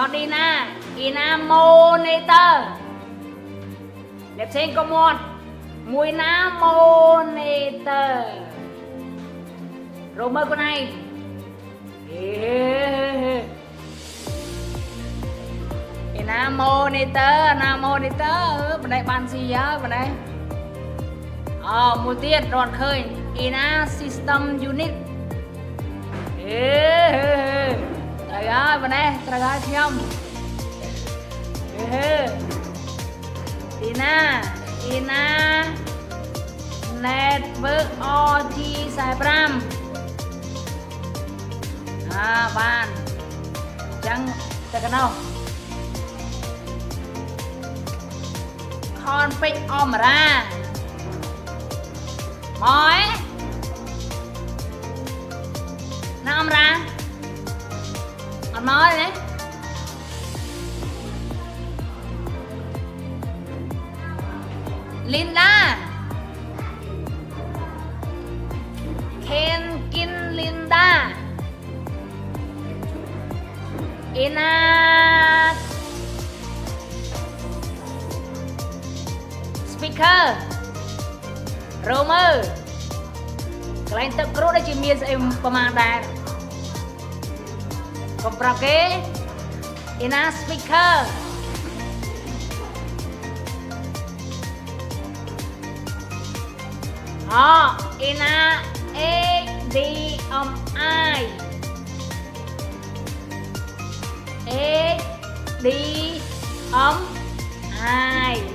Cordina Ina monitor Let's say come on Muina monitor Rồi mơ con này Ina monitor Bên đây bàn gì á bên đây một tiết đòn khơi Ina system unit trời ơi bên đây trời ơi không Ina network OG sai pram bạn chẳng cái nào config om ra mỏi nó om ra ông nói đấy Linda Kenkin Linda Ina speaker Romer cái anh tập cruise đây chỉ miền emประมาณ ដែរ cònប្រាប់គេ Ina speaker Ina HDMI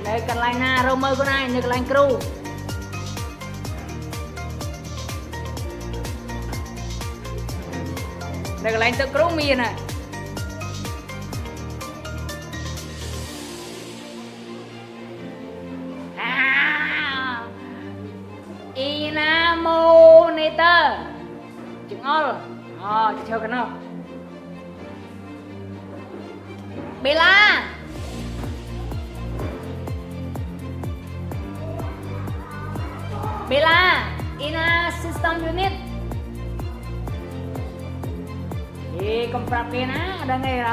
nơi cái line na Romer của này nơi cái line crew nơi cái line tự crew miền này Ina monitor chừng all chờ cái nào Bella Ina system unit con prap kia ná đã nghe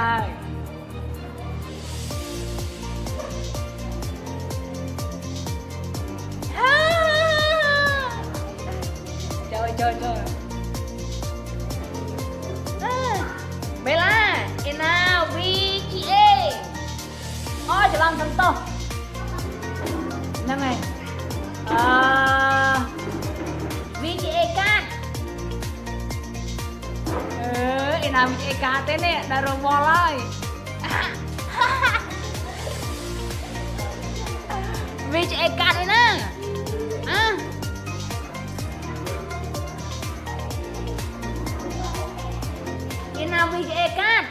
rồi chơi Bella Ina VGA cho làm thành to nâng này VGA card Ina VGA card thế này đã rồi bò lại VGA card đấy nè Ina VGA card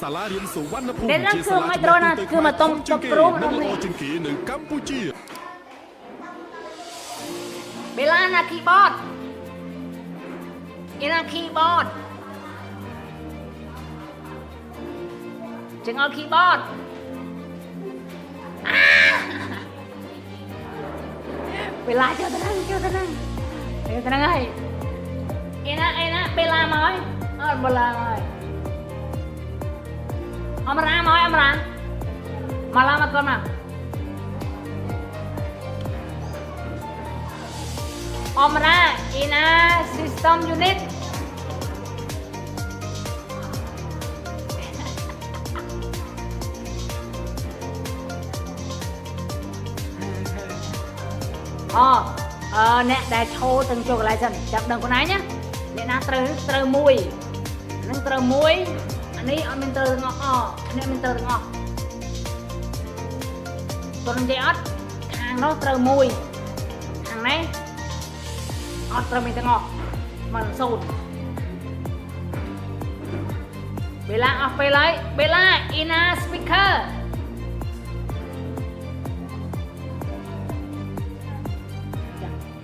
ศาลาเรียนสุวรรณภูมิ เด่นนั่นคือไม่ตรงนะคือมาต้มตบปรุง นักโอจิงกีหนึ่งกัมพูชี Bella na keyboard Ina keyboard chừng all keyboard Bella cho tenang ơi Ina Bella mới Bella mới Om ra mà con nào Om ra Ina system unit nè để thô từng chỗ lại dần chậm đừng con ấy nhá nè na trơ mùi nâng trơ muối anh ấy ở bên trơ ngọ anh ấy bên trơ ngọ còn dây ớt hàng nó trơ mùi hàng này ớt trơ mình trơ ngọ mà sụt Bella off lấy Bella Ina speaker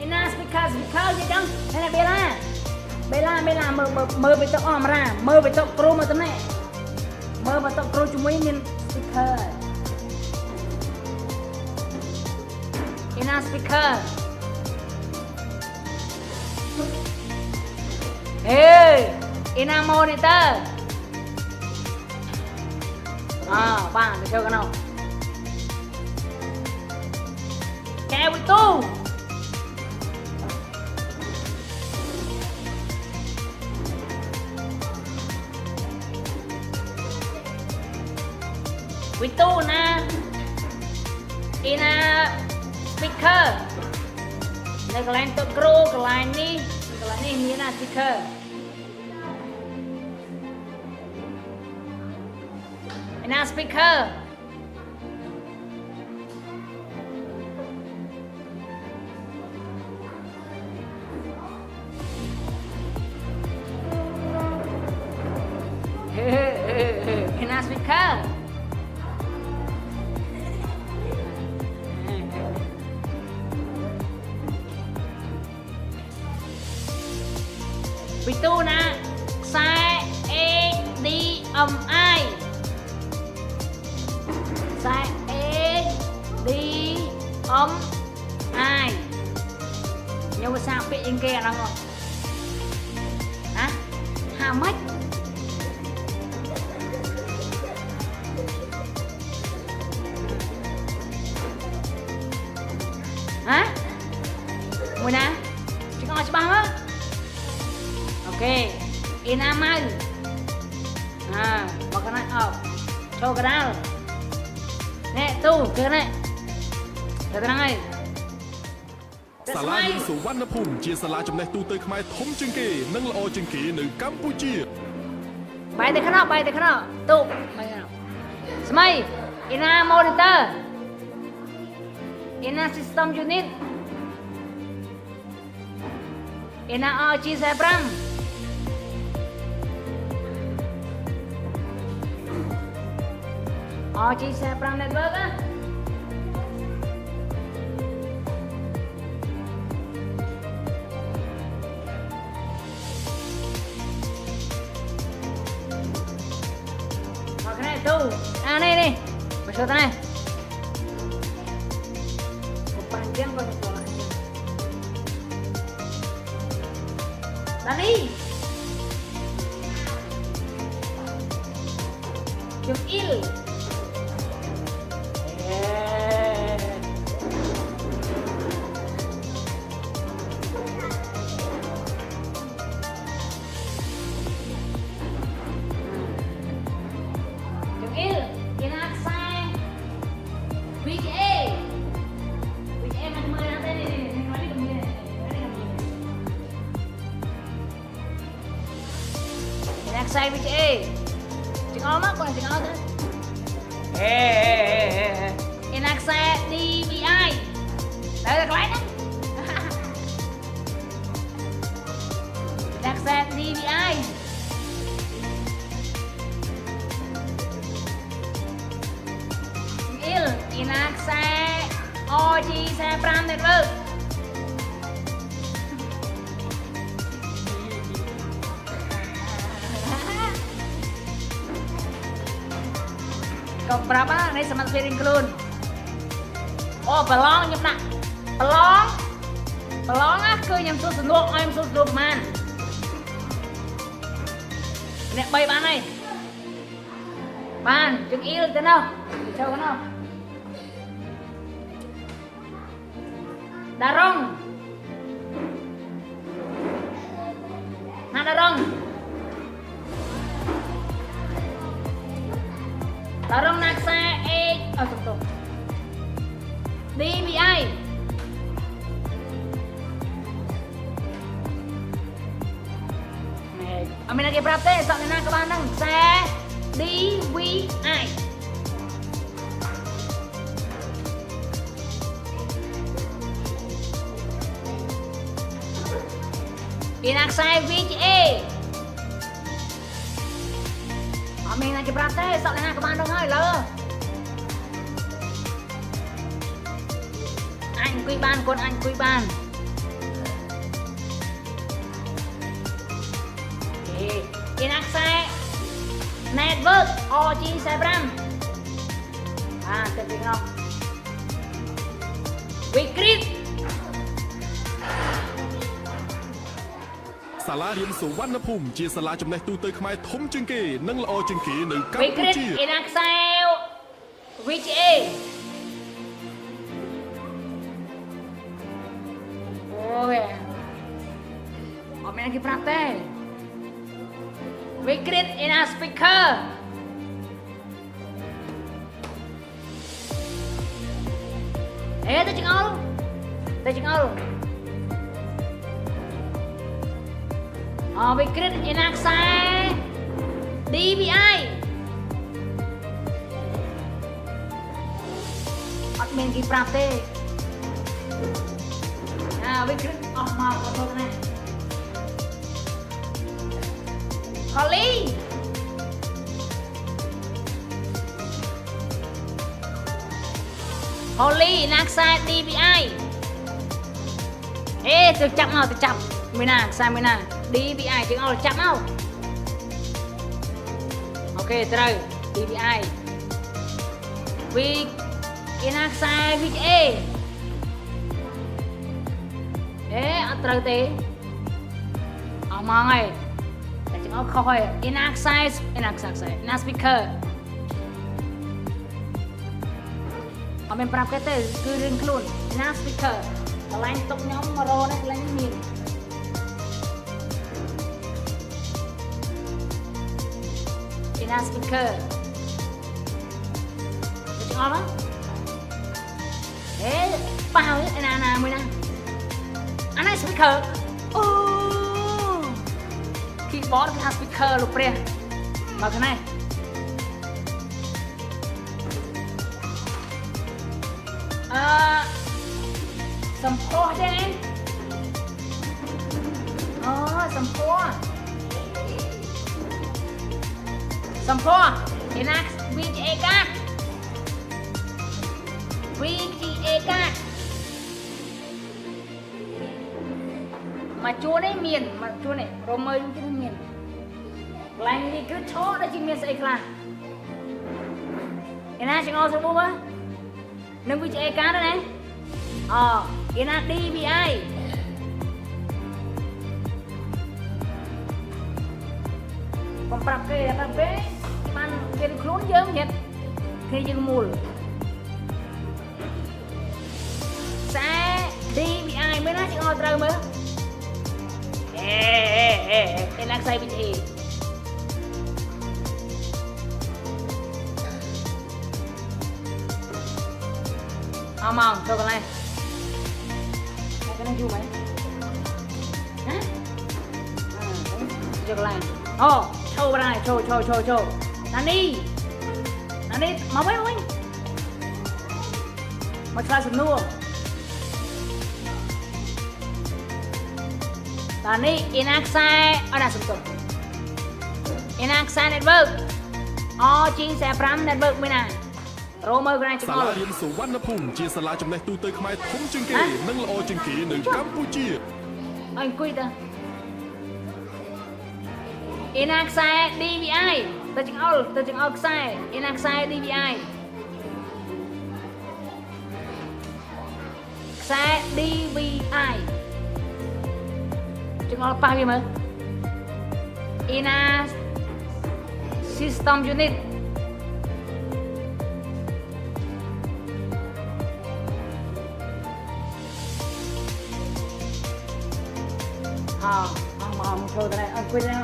Ina speaker gì chăng hay là Bella mơ về tóc om ra mơ về tóc pro mà tấm này mơ về tóc pro chúng mấy nên speaker Ina speaker Ina monitor bạn để chơi cái nào kéo với tu với tu na in a speakerในกลางตัวครูกลางนี่มีนะสปีกเกอร์มีนะสปีกเกอร์มีนะสปีกเกอร์วิตูนะแซเอดีไอแซเอดีไอnhiều cái sao bị anh kia đang rồi hả hà mách hả mùi nè chứ con cho băng á ok inamal makan coba kenal nek tuh ke nek tenang aja សាលារៀនសុវណ្ណភូមិជាសាលាចំណេះទូទៅខ្មែរធំជាងគេនិងល្អជាងគេនៅកម្ពុជា បាយទៅខ្នោទូបាយខ្នោស្មៃ ina monitor ina system unit ina RG75 RG75 network á cái này tu này đi masuk tanah panjang banget polanya tadi Jumil sai với chị chừng ôm á còn chừng ôm nữa enak saya DVI đấy là cái đó enak saya DVI il enak saya OG saya Pram Network còn berapa này sama piring kelun oh belong nyep nak belong á cứ nhầm số luộc em số luộc man nè bay bán này bán chừng yêu thế nào chơi cái nào darong darong Tarong naksa tuh DVI Amin lagi berapa soalnya nak kemana saya DVI Inak saya VGA mình là cái brate sợ là các bạn đâu ơi lỡ anh quy ban con anh quy ban Inaxe network OG75 tiếp tục không Wikrit សាលារៀនសុវណ្ណភូមិជាសាលាចំណេះទូទៅខ្មែរធំជាងគេនិងល្អជាងគេនៅកម្ពុជា Inaxe VGA អូយអត់មានគេប្រាប់ទេ Vickrit in a speaker ទៅចង្អុលVickrit in aខ្សែ DVI អត់មានគេប្រាប់ទេ Vickrit អស់មកអត់ទៅណា Holly ណាខ្សែ DVI ទៅចាប់មកទៅចាប់មួយណាខ្សែមួយណា DVI ជើងអល់ចាប់មកអូខេត្រូវ DVI គេណាខ្សែ VGA អត់ត្រូវទេអស់មកហើយតែជើងអល់ខុសហើយគេណាខ្សែ speaker អត់មានប្រាប់គេទេគឺរឿងខ្លួនណា speaker កន្លែងតុកខ្ញុំមករកនេះកន្លែងនេះមានគេណា speaker ទៅចង់អត់ប៉ះឯណាមួយណាអានេះ speaker អូ keyboard គេហៅ speaker លោកព្រះមកខាងនេះសំផស្សទេសំផស្សឯណា VGA card មកជួននេះមានមកជួននេះរមើលជិះមានកន្លែងនេះគឺឈរដែលជាមានស្អីខ្លះឯណាចង្អុលស្រួលមើលនឹង VGA card ណាឯណា DVI កំប្រាប់គេបានគេខ្លួនយើងញ៉ាំគេយើងមូលខ្សែ DVI មើលណាចង្អុលត្រូវមើលឯណាខ្សែ VGA អមងចូលកន្លែងយូរไหมហ៎យកឡើងឈោបដែរឈោណានេះមកវិញមកឆ្លើយសំណួរតានេះឯណាខ្សែអត់ណាសំទោសឯណាខ្សែ network G45 network មួយណារោមើលកន្លែងចង្អុល សាលារៀនសុវណ្ណភូមិជាសាលាចំណេះទូទៅខ្មែរធំជាងគេនិងល្អជាងគេនៅកម្ពុជាអង្គុយទៅឯណាខ្សែ DVI ទៅចង្អុលខ្សែឯណាខ្សែ DVI ខ្សែ DVI ចង្អុលប៉ះវាមើលឯណា system unit ông thôi cái này ông quên ra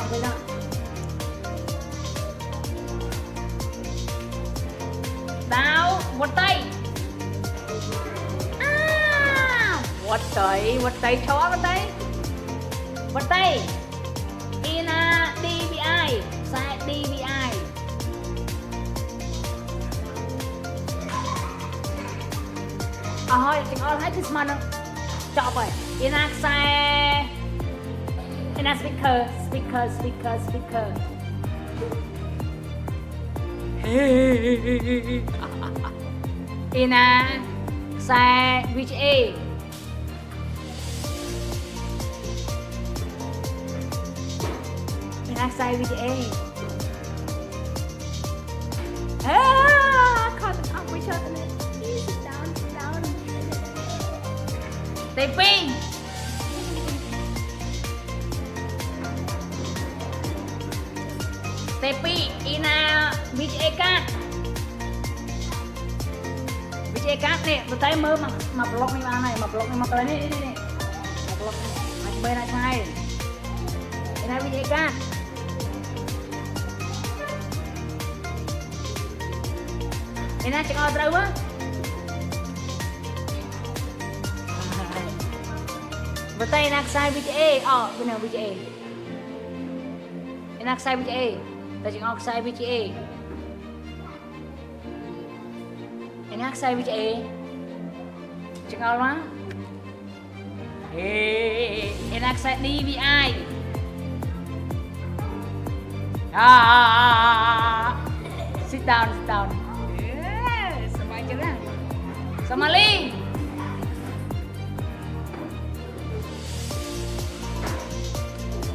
đau quật tay quật tay chó quật tay Ina DVI sai DVI thôi chừng all hết cái smart chọc rồi Ina sai Ina speaker Ina sai VGA Ina sai VGA Caught the top we shot in it sit down Taping Tepi Ina VGA card chạy cát nè tôi thấy mơ mà blog này mà này mà blog này mà cái này này mà blog này bên này sai cái này bị chạy cát cái này chạy đâu á bữa tay nạc sai bị chạy bên nào bị chạy cái nạc sai bị chạy ta chỉ ngọc sai bị chạy enak saya bicara cakap lah enak saya DVI sit down sama aja lah sama Lee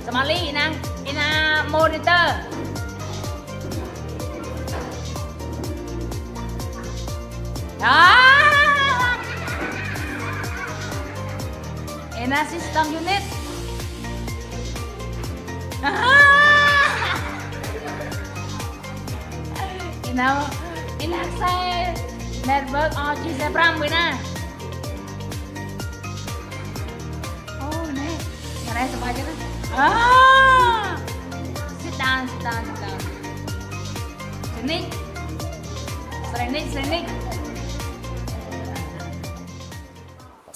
sama Lee ina monitor Ena system unit. Ena saya network RG5 với na. Oh này, cái này sao chứ? Sit down. Sneak.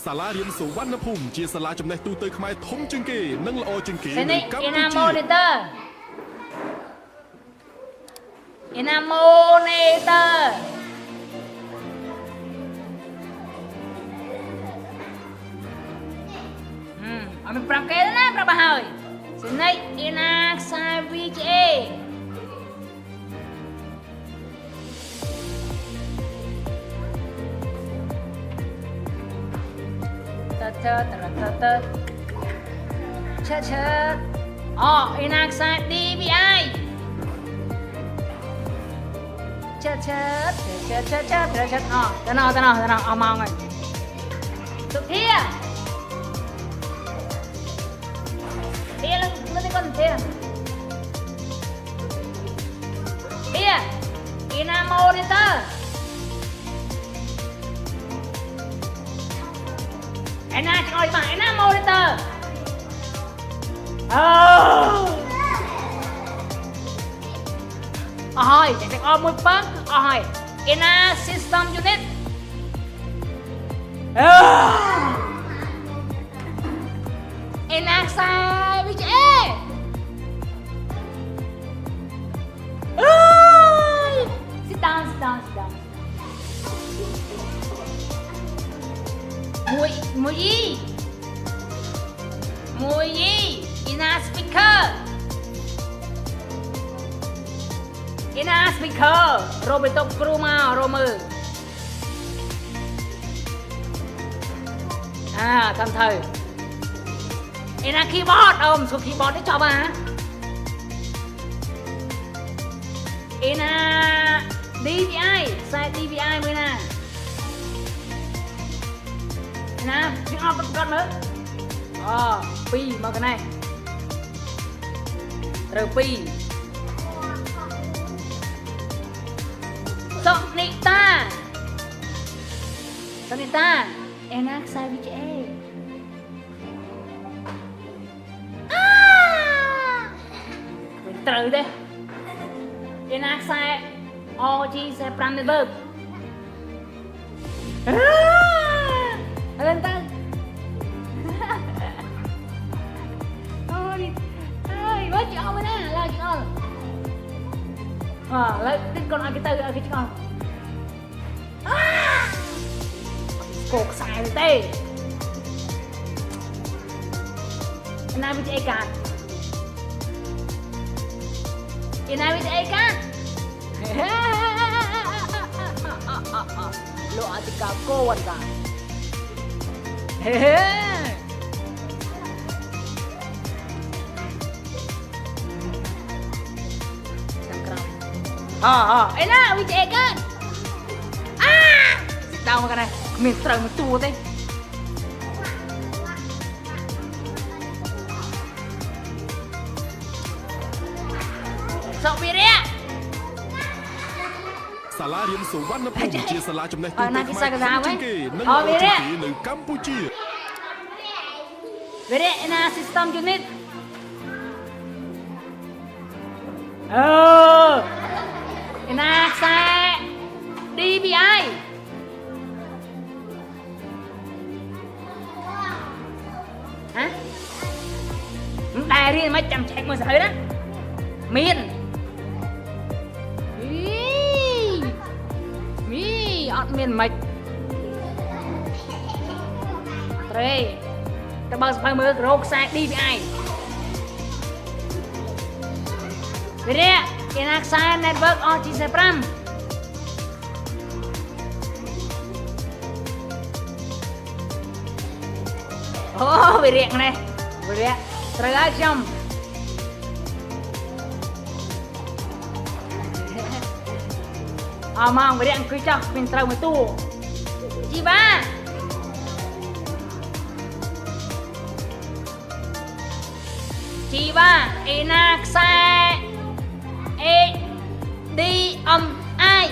សាលារៀនសុវណ្ណភូមិជាសាលាចំណេះទូទៅខ្មែរធំជាងគេនិងល្អជាងគេនៅកម្ពុជា Ina monitor អត់មានប្រាប់គេណាប្រាប់ទៅហើយស្នេក Ina ខ្សែ VGA Chết Ina sai DVI chết Thế nào mau rồi Tụi thia lên con thia Ina monitor Ena coi mà Ena monitor Rồi chạy chạy một bác rồi Ena system unit Ena sai với chị Sit down Mùi gì Ina speaker Roberto Cruma Romer tạm thời Ina keyboard số keyboard để cho bà Ina DVI sai DVI mới nè Ina tiếng ốc con nữa pi mà cái này rồi pi Sonita enak saya bicara Pinter deh enak saya OG5 network lên tay bớt chị on nè là chị on lấy tin con ai cái từ ai cái chị on cột xài rồi tê nay với chị cả nay với chị cả lo ati ka kawan ka enak với chị kan đau mà cái này mình trời một tua thế sợ bị đấy សាលារៀនសុវណ្ណភូមិជាសាលាចំណេះទូទៅខ្មែរធំជាងគេនិង Thôi ល្អ về ជាង đi គេនៅកម្ពុជា Về đây na system unit na xe DBI hả đại riêng mấy trăm chạy ngồi sợi đó miên ọt miên mạch đây ta bao giờ mới rốt xe DBI về đây cái nạc xe network OG5 oh về điện này về điện trời ơi chồng mong về điện cứ cho mình trâu một tu chị ba chị ba enak xe đi ai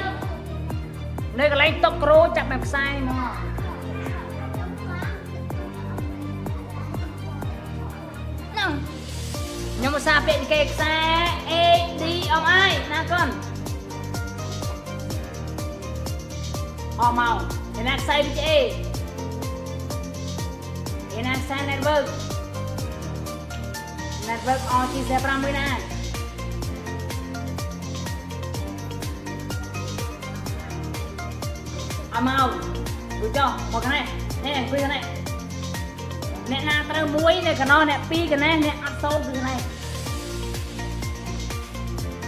nơi cái lấy tóc rô chắc mẹp sai mà nhưng mà sao bên kẹt xe đi ai nè con màu thì nè say đi chị thì nè say network chi xe 50 nè màu cứ cho một cái này nè quy cái này nè na tao muối nè cái nó nè pi cái này nè ăn sâu cái này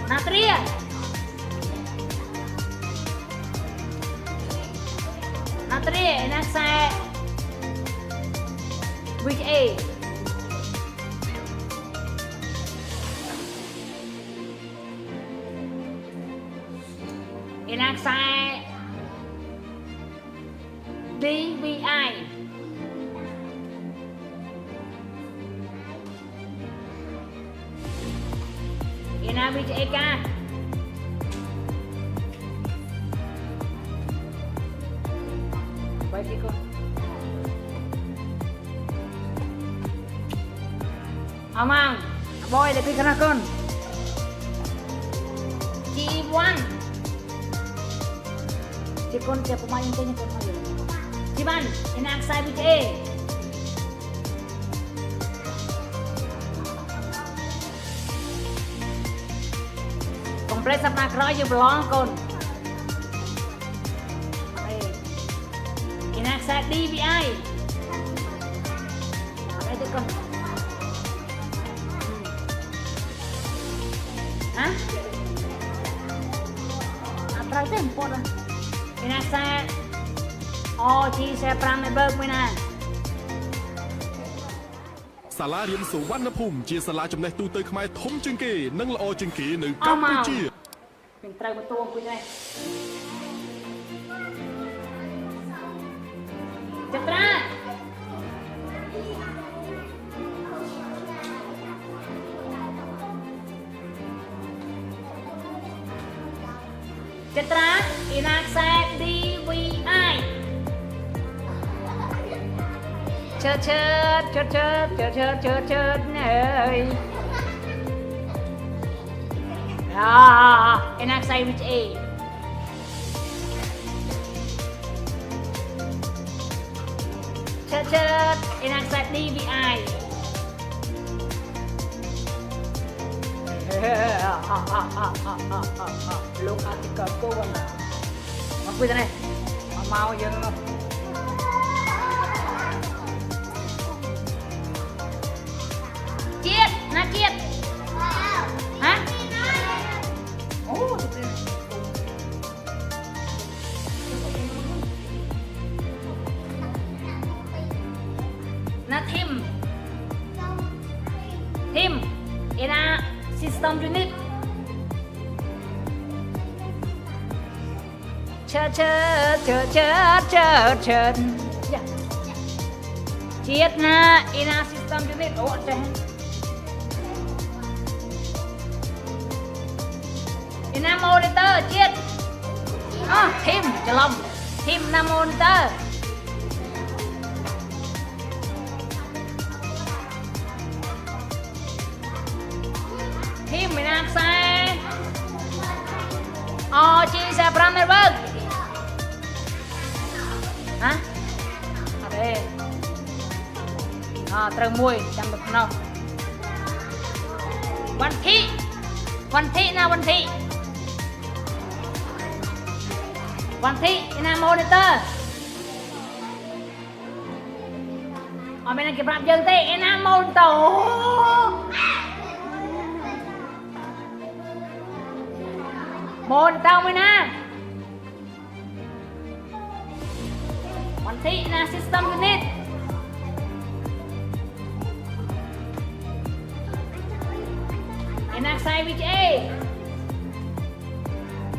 natria enak xe which a enak xe DVI enak which a ka baik ikut Amang boy để kena con G1 si con siapa pemain tanya con ayo G1 enak saya BCA komplit sắp kroy je belong con enak saya DVI đây tôi con hả apa itu import lah enak saya chi xe 5 này bơm mới nè សាលារៀនសុវណ្ណភូមិជាសាលាចំណេះទូទៅខ្មែរធំជាងគេនិងល្អជាងគេនៅកម្ពុជា mìnhត្រូវមកតួអង្គនេះចត្រាenak xe DVI chớt này enak xe which a chớt enak xe DVI lúc artikel cô bang aku ini mau yang chiết na chiết hả na thêm era system unit chớt chiết na era system unit ủa trời Ina monitor chiết ធីមច្រឡំធីមណាម៉ូនីទ័រធីមឯណាខ្សែOG45 network ហ៎អត់ទេត្រូវមួយចាំទៅក្នុងវ៉ាន់ធីណាវ៉ាន់ធីណា monitor អត់មានគេប្រាប់យើងទេឯណា monitor monitor មួយណាវ៉ាន់ធីណា system unit ឯណាខ្សែ VGA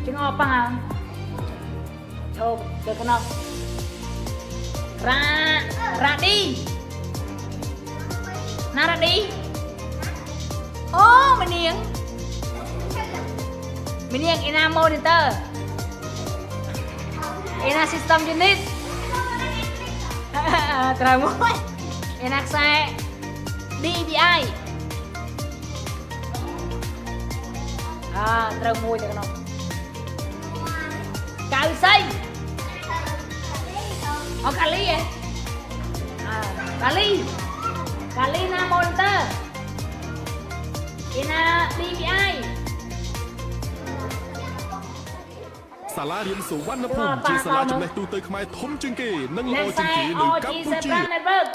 ជើងអបប៉ះចូលទៅក្នុងរ៉ាឌីណារ៉ាឌីអូមនាងឯណា monitor ឯណា system unit ត្រូវមួយឯណាខ្សែ DVI ត្រូវមួយទៅក្នុងកៅសៃកាលីហ៎កាលីណា monitor ឯណា DVI សាលារៀនសុវណ្ណភូមិជាសាលាចំណេះទូទៅខ្មែរធំជាងគេនិងល្អជាងគេនៅកម្ពុជា OG45 network